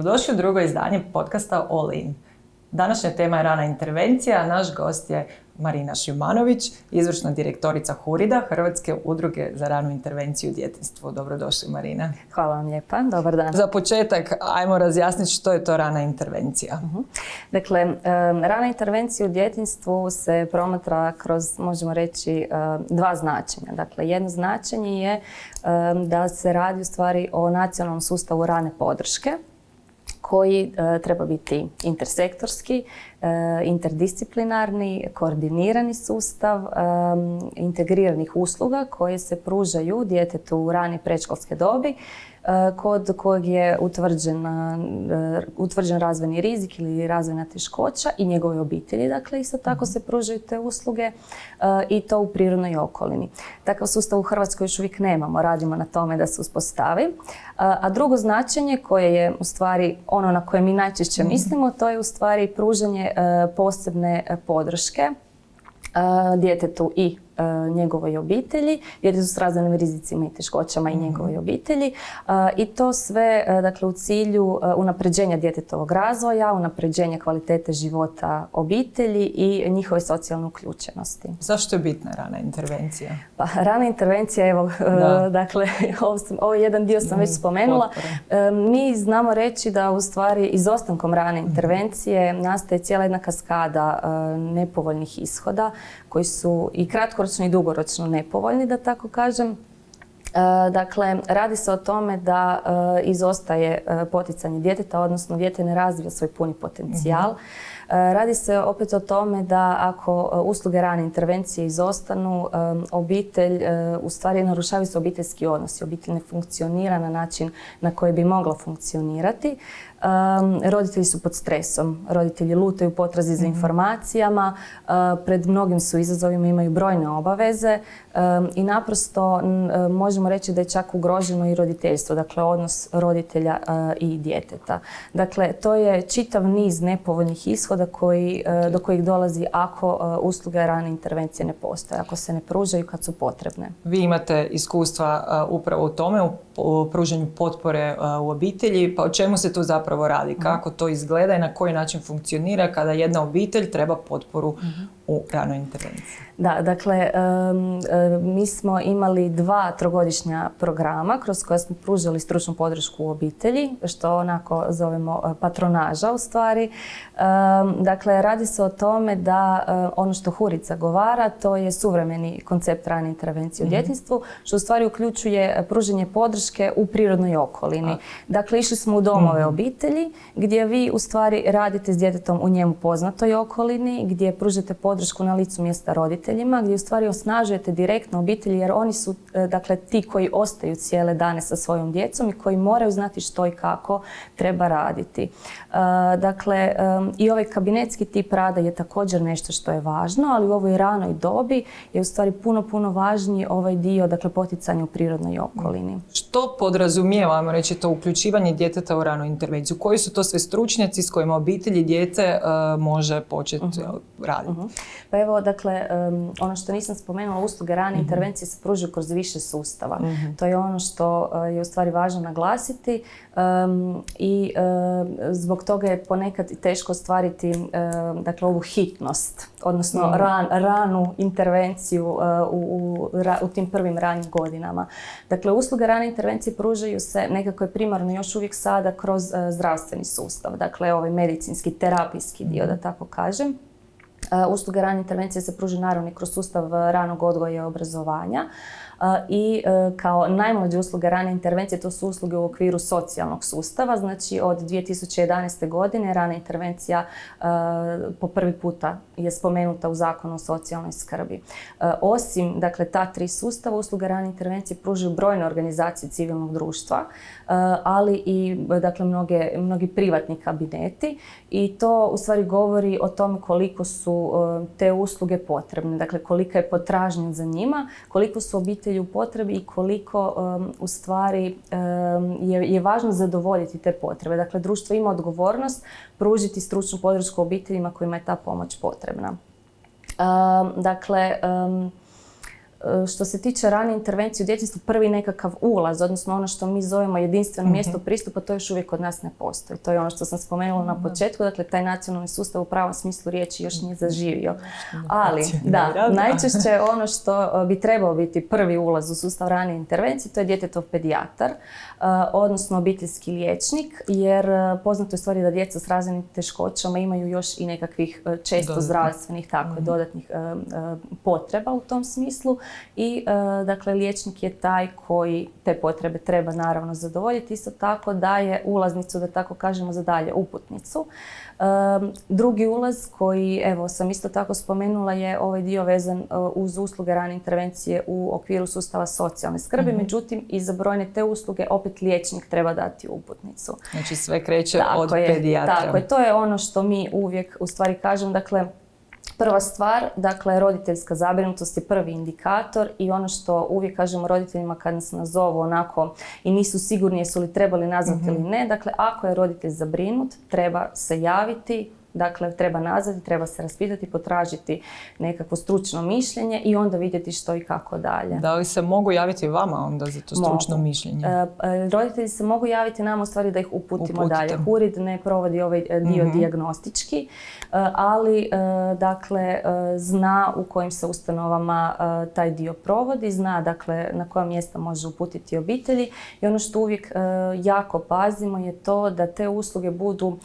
Dobrodošli u drugo izdanje podcasta All In. Današnja tema je rana intervencija, a naš gost je Marina Šimanović, izvršna direktorica HURID-a, Hrvatske udruge za ranu intervenciju u djetinjstvu. Dobrodošli, Marina. Hvala vam lijepa, dobar dan. Za početak, ajmo razjasniti što je to rana intervencija. Dakle, rana intervencija u djetinjstvu se promatra kroz, možemo reći, dva značenja. Dakle, jedno značenje je da se radi u stvari o nacionalnom sustavu rane podrške, koji treba biti intersektorski, interdisciplinarni, koordinirani sustav integriranih usluga koje se pružaju djetetu u rani predškolske dobi, kod kojeg je utvrđen razvojni rizik ili razvojna teškoća i njegove obitelji. Dakle, isto tako se pružaju te usluge i to u prirodnoj okolini. Takav sustav u Hrvatskoj još uvijek nemamo, radimo na tome da se uspostavi. A drugo značenje koje je u stvari ono na koje mi najčešće mislimo, to je u stvari pružanje posebne podrške djetetu i njegovoj obitelji, djetetu s razvojnim rizicima i teškoćama i njegovoj obitelji. I to sve dakle, u cilju unapređenja djetetovog razvoja, unapređenja kvalitete života obitelji i njihove socijalne uključenosti. Zašto je bitna rana intervencija? Pa, rana intervencija, evo, dakle, ovo jedan dio sam već spomenula. Mi znamo reći da u stvari izostankom rane intervencije nastaje cijela jedna kaskada nepovoljnih ishoda koji su i kratkoročno i dugoročno nepovoljni, da tako kažem. Dakle, radi se o tome da izostaje poticanje djeteta, odnosno dijete ne razvija svoj puni potencijal. Radi se opet o tome da ako usluge rane intervencije izostanu, obitelj, u stvari narušavaju se obiteljski odnosi. Obitelj ne funkcionira na način na koji bi mogla funkcionirati. Roditelji su pod stresom, roditelji lutaju u potrazi za informacijama, pred mnogim su izazovima, imaju brojne obaveze i naprosto možemo reći da je čak ugroženo i roditeljstvo, dakle odnos roditelja i djeteta. Dakle, to je čitav niz nepovoljnih ishoda do kojih dolazi ako usluge rane intervencije ne postoje, ako se ne pružaju kad su potrebne. Vi imate iskustva upravo u tome, u pružanju potpore u obitelji, pa o čemu se tu zapravo radi? Kako to izgleda i na koji način funkcionira kada jedna obitelj treba potporu u ranoj intervenciji? Da, dakle, mi smo imali 2 trogodišnja programa kroz koja smo pružali stručnu podršku u obitelji, što onako zovemo patronaža u stvari. Dakle, radi se o tome da ono što HURID zagovara, to je suvremeni koncept rane intervencije u djetinjstvu, što u stvari uključuje pružanje podrške u prirodnoj okolini. Dakle, išli smo u domove obitelji gdje vi u stvari radite s djetetom u njemu poznatoj okolini, gdje pružate podršku na licu mjesta roditeljima, gdje u stvari osnažujete direktno obitelji jer oni su dakle ti koji ostaju cijele dane sa svojom djecom i koji moraju znati što i kako treba raditi. Dakle, i ovaj kabinetski tip rada je također nešto što je važno, ali u ovoj ranoj dobi je u stvari puno važniji ovaj dio, dakle poticanje u prirodnoj okolini. Što podrazumijevamo reći to uključivanje djeteta u ranu intervenciju? Koji su to sve stručnjaci s kojima obitelji dijete može početi raditi? Pa evo, dakle, ono što nisam spomenula, usluge rane intervencije se pružaju kroz više sustava. To je ono što je u stvari važno naglasiti i zbog toga je ponekad teško ostvariti dakle, ovu hitnost, odnosno ranu intervenciju u tim prvim ranim godinama. Dakle, usluge rane intervencije pružaju se nekako je primarno još uvijek sada kroz zdravstveni sustav, dakle ovaj medicinski, terapijski dio, da tako kažem. Usluge rane intervencije se pružaju naravno kroz sustav ranog odgoja i obrazovanja i kao najmlađe usluge rane intervencije to su usluge u okviru socijalnog sustava. Znači od 2011. godine rana intervencija po prvi puta je spomenuta u Zakonu o socijalnoj skrbi. Osim dakle, ta 3 sustava, usluge rane intervencije pružaju brojne organizacije civilnog društva, ali i dakle, mnogi privatni kabineti i to u stvari govori o tome koliko su te usluge potrebne, dakle kolika je potražnja za njima, koliko su obitelji u potrebi i koliko u stvari je važno zadovoljiti te potrebe. Dakle, društvo ima odgovornost pružiti stručnu podršku obiteljima kojima je ta pomoć potrebna. Dakle, što se tiče rane intervencije u djetinjstvu, prvi nekakav ulaz, odnosno ono što mi zovemo jedinstveno mjesto pristupa, to još uvijek kod nas ne postoji. To je ono što sam spomenula na početku, dakle taj nacionalni sustav u pravom smislu riječi još nije zaživio. Ali, da, najčešće ono što bi trebao biti prvi ulaz u sustav rane intervencije, to je djetetov pedijatar, odnosno obiteljski liječnik, jer poznato je stvari da djeca s razvojnim teškoćama imaju još i nekakvih često zdravstvenih, tako dodatnih potreba u tom smislu i dakle liječnik je taj koji te potrebe treba naravno zadovoljiti. Isto tako daje ulaznicu, da tako kažemo, za dalje uputnicu. Drugi ulaz koji, evo, sam isto tako spomenula je ovaj dio vezan uz usluge rane intervencije u okviru sustava socijalne skrbi, međutim i za brojne te usluge opet liječnik treba dati uputnicu. Znači sve kreće od pedijatra. Tako je, to je ono što mi uvijek u stvari kažem, dakle prva stvar, dakle roditeljska zabrinutost je prvi indikator i ono što uvijek kažemo roditeljima kad nas nazovu onako i nisu sigurni jesu li trebali nazvati ili ne, dakle ako je roditelj zabrinut treba se javiti, dakle treba nazvati, treba se raspitati, potražiti nekakvo stručno mišljenje i onda vidjeti što i kako dalje. Da li se mogu javiti vama onda za to stručno mišljenje? Roditelji se mogu javiti nama u stvari da ih uputimo dalje. HURID ne provodi ovaj dio dijagnostički, ali dakle zna u kojim se ustanovama taj dio provodi, zna dakle na koja mjesta može uputiti obitelji i ono što uvijek jako pazimo je to da te usluge budu,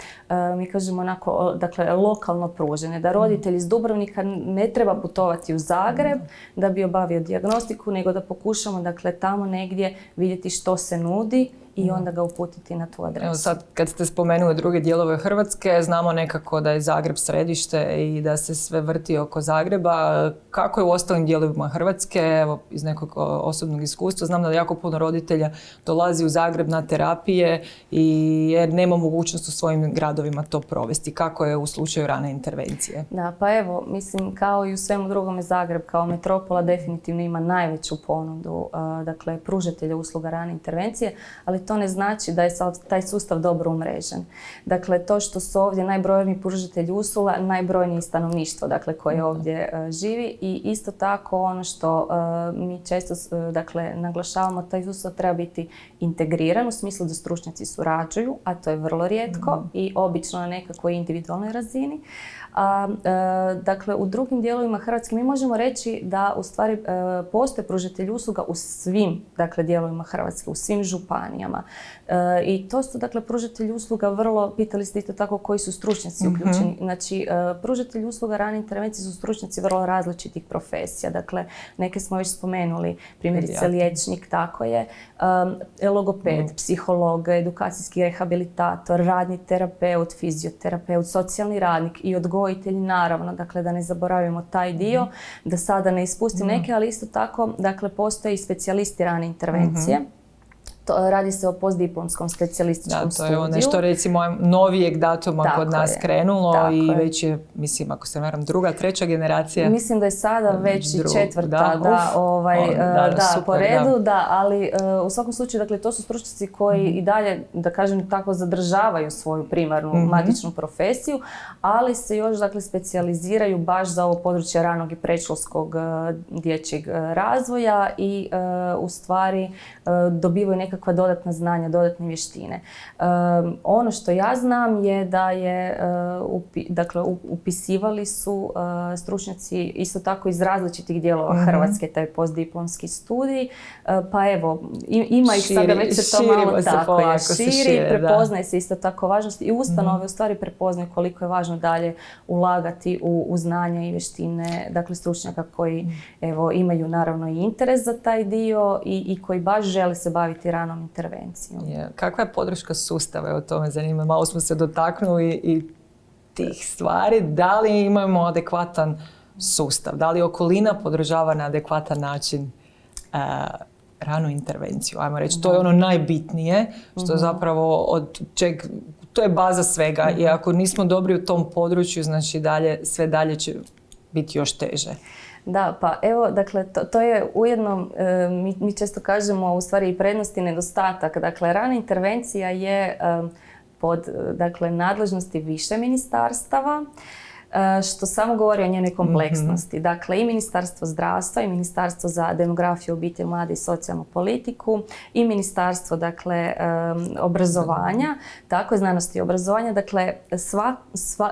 mi kažemo onako, dakle lokalno pružene, da roditelj iz Dubrovnika ne treba putovati u Zagreb da bi obavio dijagnostiku, nego da pokušamo dakle tamo negdje vidjeti što se nudi i onda ga uputiti na tu adresu. Evo sad kad ste spomenuli druge dijelove Hrvatske, znamo nekako da je Zagreb središte i da se sve vrti oko Zagreba. Kako je u ostalim dijelovima Hrvatske? Evo, iz nekog osobnog iskustva znam da jako puno roditelja dolazi u Zagreb na terapije jer nema mogućnost u svojim gradovima to provesti. Kako je u slučaju rane intervencije? Da, pa evo, mislim kao i u svemu drugome Zagreb kao metropola definitivno ima najveću ponudu dakle pružatelja usluga rane intervencije, ali to ne znači da je taj sustav dobro umrežen. Dakle, to što su ovdje najbrojniji pružatelji usluga, najbrojnije stanovništvo dakle, koje ovdje živi i isto tako ono što mi često dakle, naglašavamo, taj sustav treba biti integriran u smislu da stručnjaci surađuju, a to je vrlo rijetko i obično na nekakvoj individualnoj razini. Dakle, u drugim dijelovima Hrvatske mi možemo reći da u stvari postoje pružatelji usluga u svim dakle, dijelovima Hrvatske, u svim županijama. I to su dakle pružatelji usluga vrlo, pitali ste isto tako koji su stručnjaci uključeni. Znači, pružatelji usluga rane intervencije su stručnjaci vrlo različitih profesija. Dakle, neke smo već spomenuli, primjerice liječnik, tako je, logoped, psiholog, edukacijski rehabilitator, radni terapeut, fizioterapeut, socijalni radnik i odgojitelj, naravno, dakle da ne zaboravimo taj dio, da sada ne ispustim neke, ali isto tako, dakle, postoje i specijalisti rane intervencije. Radi se o postdiplomskom specijalističkom studiju. Da, to je nešto recimo novijeg datuma kod nas krenulo i već je, mislim, ako se varam, druga, treća generacija. Mislim da je sada već i četvrta, po redu, ali u svakom slučaju, dakle, to su stručnjaci koji i dalje, da kažem tako, zadržavaju svoju primarnu matičnu profesiju, ali se još, dakle, specijaliziraju baš za ovo područje ranog i predškolskog dječjeg razvoja i u stvari dobivaju nekakva dodatna znanja, dodatne vještine. Ono što ja znam je da je, dakle, upisivali su stručnjaci isto tako iz različitih dijelova Hrvatske taj postdiplomski studij, pa evo, ima ih sada već se to malo tako širi, prepoznaje se isto tako važnost i ustanove u stvari prepoznaju koliko je važno dalje ulagati u znanja i vještine, dakle, stručnjaka koji, evo, imaju naravno i interes za taj dio i koji baš žele se baviti ranom intervencijom. Kakva je podrška sustava? O tome zanima. Malo smo se dotaknuli i tih stvari. Da li imamo adekvatan sustav? Da li okolina podržava na adekvatan način ranu intervenciju? Ajmo reći, to je ono najbitnije, što zapravo od čeg, to je baza svega i ako nismo dobri u tom području, znači sve dalje će biti još teže. Da, pa evo, dakle, to je ujedno, mi često kažemo u stvari i prednost i nedostatak. Dakle, rana intervencija je pod, dakle, nadležnosti više ministarstava. što samo govori o njenoj kompleksnosti. Dakle, i Ministarstvo zdravstva, i Ministarstvo za demografiju, obitelj, mlade i socijalnu politiku, i Ministarstvo, dakle, obrazovanja, tako je, znanosti i obrazovanja. Dakle,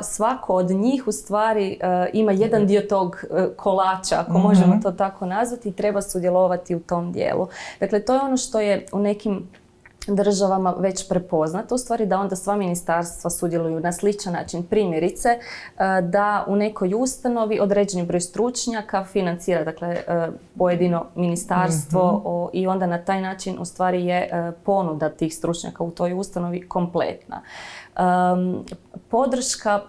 svako od njih u stvari ima jedan dio tog kolača, ako možemo to tako nazvati, i treba sudjelovati u tom dijelu. Dakle, to je ono što je u nekim državama već prepoznato, u stvari da onda sva ministarstva sudjeluju na sličan način. Primjerice, da u nekoj ustanovi određeni broj stručnjaka financira, dakle, pojedino ministarstvo i onda na taj način u stvari je ponuda tih stručnjaka u toj ustanovi kompletna. Podrška,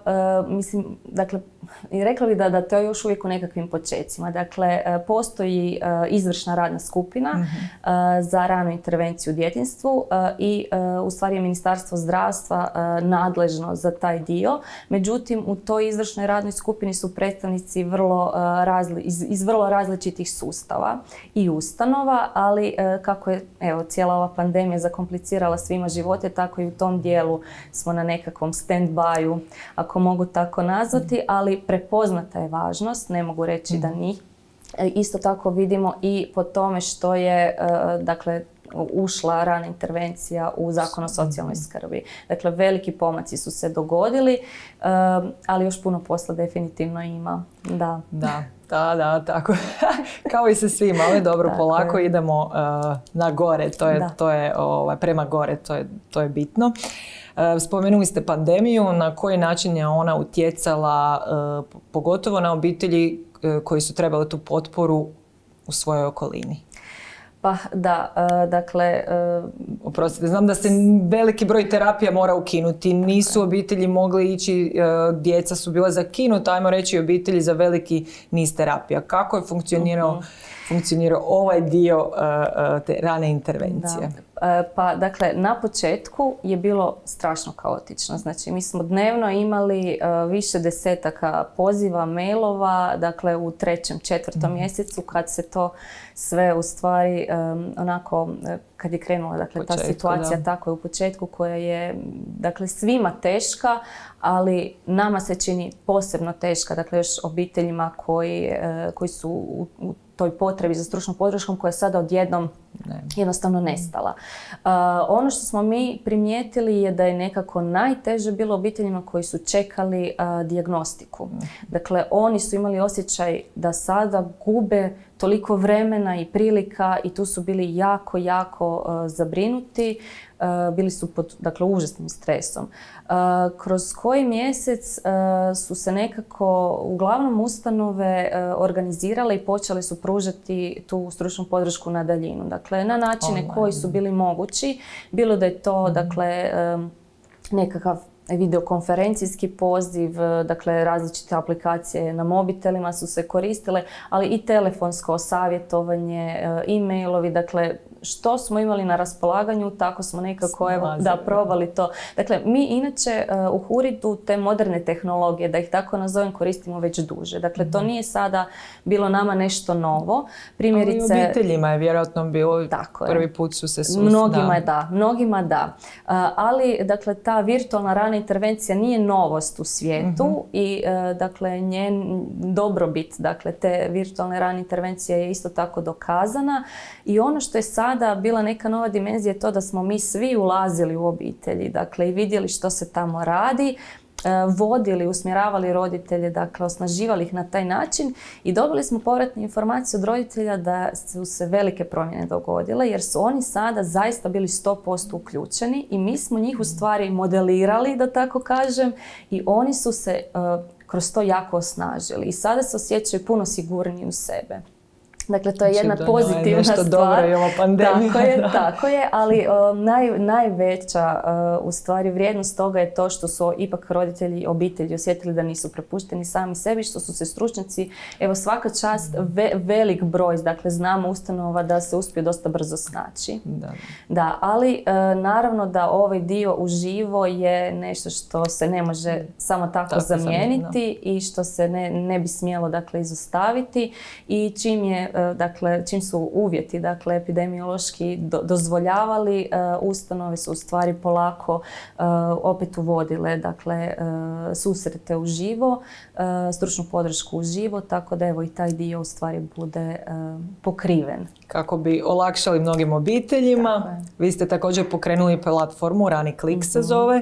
mislim, dakle, i rekla bih da to je još uvijek u nekakvim počecima. Dakle, postoji izvršna radna skupina za ranu intervenciju u djetinjstvu i u stvari je Ministarstvo zdravstva nadležno za taj dio. Međutim, u toj izvršnoj radnoj skupini su predstavnici iz vrlo različitih sustava i ustanova, ali kako je, evo, cijela ova pandemija zakomplicirala svima živote, tako i u tom dijelu smo na nekakvom stand-byu, ako mogu tako nazvati, ali prepoznata je važnost, ne mogu reći da nije. Isto tako vidimo i po tome što je, dakle, ušla rana intervencija u Zakon o socijalnoj skrbi. Dakle, veliki pomaci su se dogodili, ali još puno posla definitivno ima. Da, tako. Kao i sa svima, ali dobro, polako idemo na gore, to je prema gore, to je bitno. Spomenuli ste pandemiju, na koji način je ona utjecala pogotovo na obitelji koji su trebali tu potporu u svojoj okolini? Pa da, dakle... Oprostite, znam da se veliki broj terapija mora ukinuti. Nisu obitelji mogli ići, djeca su bila zakinuta, ajmo reći, obitelji za veliki niz terapija. Kako je funkcionirao ovaj dio te rane intervencije? Pa, dakle, na početku je bilo strašno kaotično. Znači, mi smo dnevno imali više desetaka poziva, mailova, dakle, u 3., 4. mjesecu, kad se to sve u stvari onako, kad je krenula, dakle, ta situacija, tako je u početku, koja je, dakle, svima teška, ali nama se čini posebno teška, dakle, još obiteljima koji su u toj potrebi za stručnom podrškom koja je sada odjednom jednostavno nestala. Ono što smo mi primijetili je da je nekako najteže bilo obiteljima koji su čekali dijagnostiku. Dakle, oni su imali osjećaj da sada gube toliko vremena i prilika i tu su bili jako, jako zabrinuti. Bili su pod, dakle, užasnim stresom. Kroz koji mjesec su se nekako uglavnom ustanove organizirale i počele su pružati tu stručnu podršku na daljinu. Dakle, na načine koji su bili mogući. Bilo da je to, dakle, nekakav videokonferencijski poziv, dakle, različite aplikacije na mobitelima su se koristile, ali i telefonsko savjetovanje, e-mailovi, dakle, što smo imali na raspolaganju, tako smo nekako probali to. Dakle, mi inače u Huridu te moderne tehnologije, da ih tako nazovem, koristimo već duže. Dakle, to nije sada bilo nama nešto novo. Primjerice, ali obiteljima je vjerojatno bilo, prvi put su se Mnogima da. Ali, dakle, ta virtualna rana intervencija nije novost u svijetu i, dakle, njen dobrobit, dakle, te virtualne rane intervencije je isto tako dokazana i ono što je sada bila neka nova dimenzija je to da smo mi svi ulazili u obitelji, dakle, i vidjeli što se tamo radi, vodili, usmjeravali roditelje, dakle, osnaživali ih na taj način i dobili smo povratne informacije od roditelja da su se velike promjene dogodile jer su oni sada zaista bili 100% uključeni i mi smo njih u stvari modelirali, da tako kažem, i oni su se kroz to jako osnažili i sada se osjećaju puno sigurniji u sebe. Dakle, to je jedna pozitivna stvar. Dobro je ova pandemija. Tako je, ali najveća u stvari vrijednost toga je to što su ipak roditelji, obitelji osjetili da nisu prepušteni sami sebi, što su se stručnjaci, evo, svaka čast, velik broj, dakle, znamo ustanova da se uspiju dosta brzo snaći. Da, ali naravno da ovaj dio uživo je nešto što se ne može samo tako zamijeniti i što se ne bi smjelo, dakle, izostaviti i čim je dakle, čim su uvjeti, dakle, epidemiološki dozvoljavali, ustanove su u stvari polako opet uvodile, dakle, susrete uživo, stručnu podršku uživo, tako da evo i taj dio u stvari bude pokriven. Kako bi olakšali mnogim obiteljima. Vi ste također pokrenuli platformu Rani Klik se zove.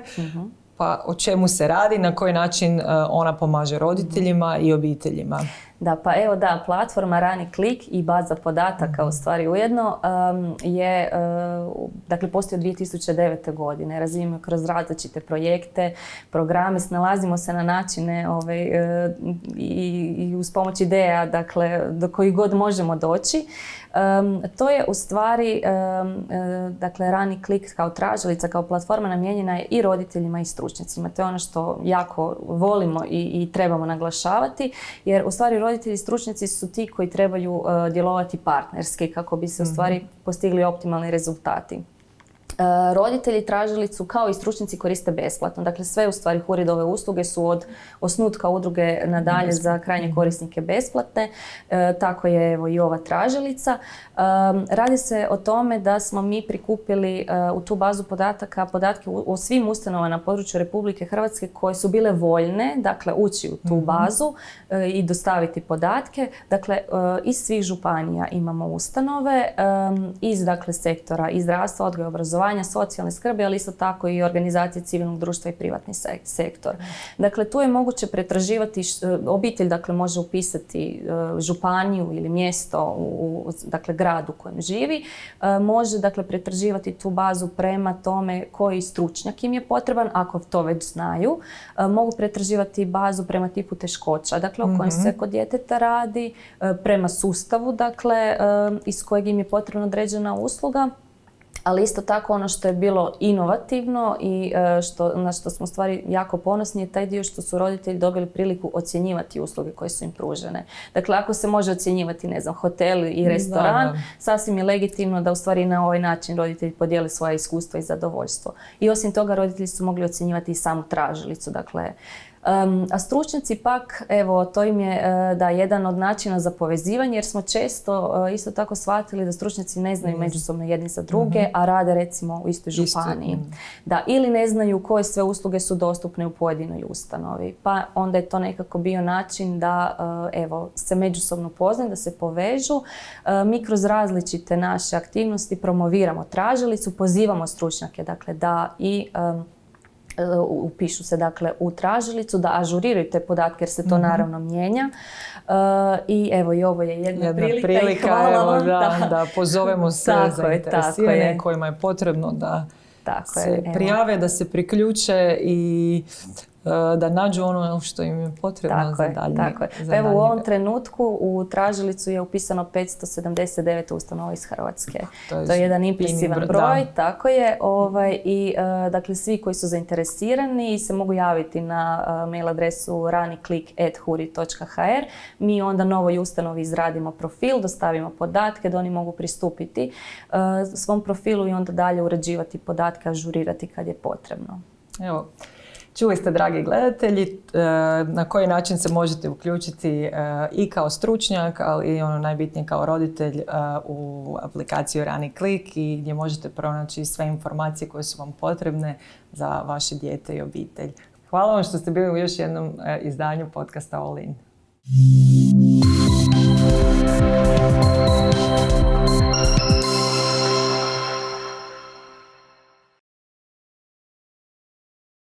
Pa o čemu se radi, na koji način ona pomaže roditeljima i obiteljima? Da, pa evo da, platforma Rani Klik i baza podataka u stvari ujedno je, dakle, postoji od 2009. godine. Razvijemo kroz različite projekte, programe, snalazimo se na načine i uz pomoć ideja, dakle, do kojih god možemo doći. To je u stvari, dakle, Rani Klik kao tražilica, kao platforma namijenjena je i roditeljima i stručnjacima. To je ono što jako volimo i trebamo naglašavati, jer u stvari roditelji i stručnjaci su ti koji trebaju djelovati partnerski kako bi se u stvari postigli optimalni rezultati. Roditelji tražilicu kao i stručnjaci koriste besplatno. Dakle, sve u stvari HURID-ove usluge su od osnutka udruge nadalje za krajnje korisnike besplatne. Tako je evo i ova tražilica. Radi se o tome da smo mi prikupili u tu bazu podataka podatke o svim ustanovama na području Republike Hrvatske koje su bile voljne, dakle, ući u tu bazu i dostaviti podatke. Dakle, iz svih županija imamo ustanove, iz, dakle, sektora i zdravstva, odgoja i obrazovanja, socijalne skrbi, ali isto tako i organizacije civilnog društva i privatni sektor. Dakle, tu je moguće pretraživati, obitelj, dakle, može upisati županiju ili mjesto u dakle, gradu u kojem živi, može, dakle, pretraživati tu bazu prema tome koji stručnjak im je potreban, ako to već znaju. Mogu pretraživati bazu prema tipu teškoća, dakle, o kojem se kod djeteta radi, prema sustavu, dakle, iz kojeg im je potrebna određena usluga. Ali isto tako ono što je bilo inovativno i na što smo stvari jako ponosni je taj dio što su roditelji dobili priliku ocjenjivati usluge koje su im pružene. Dakle, ako se može ocjenjivati, ne znam, hotel i restoran, sasvim je legitimno da u stvari na ovaj način roditelji podijele svoje iskustva i zadovoljstvo. I osim toga roditelji su mogli ocjenjivati i samu tražilicu, dakle, a stručnjaci pak, evo, to im je da jedan od načina za povezivanje, jer smo često isto tako shvatili da stručnjaci ne znaju međusobno jedni za druge, a rade recimo u istoj županiji. Da, ili ne znaju koje sve usluge su dostupne u pojedinoj ustanovi. Pa onda je to nekako bio način da, evo, se međusobno poznaju, da se povežu. Mi kroz različite naše aktivnosti promoviramo tražilicu, pozivamo stručnjake, dakle, da i upišu se, dakle, u tražilicu, da ažuriraju te podatke jer se to naravno mijenja. I evo, i ovo je jedna prilika i hvala vam da pozovemo sve zainteresirane kojima je potrebno da se prijave, da se priključe i da nađu ono što im je potrebno za dalje. Tako je. Evo, u ovom trenutku u tražilicu je upisano 579 ustanova iz Hrvatske. To je jedan impresivan broj, tako je. I dakle, svi koji su zainteresirani se mogu javiti na mail adresu raniklik@hurid.hr. Mi onda novoj ustanovi izradimo profil, dostavimo podatke da oni mogu pristupiti svom profilu i onda dalje uređivati podatke, ažurirati kad je potrebno. Evo, čuli ste, dragi gledatelji, na koji način se možete uključiti i kao stručnjak, ali i ono najbitnije kao roditelj u aplikaciju Rani Klik i gdje možete pronaći sve informacije koje su vam potrebne za vaše dijete i obitelj. Hvala vam što ste bili u još jednom izdanju podcasta All In.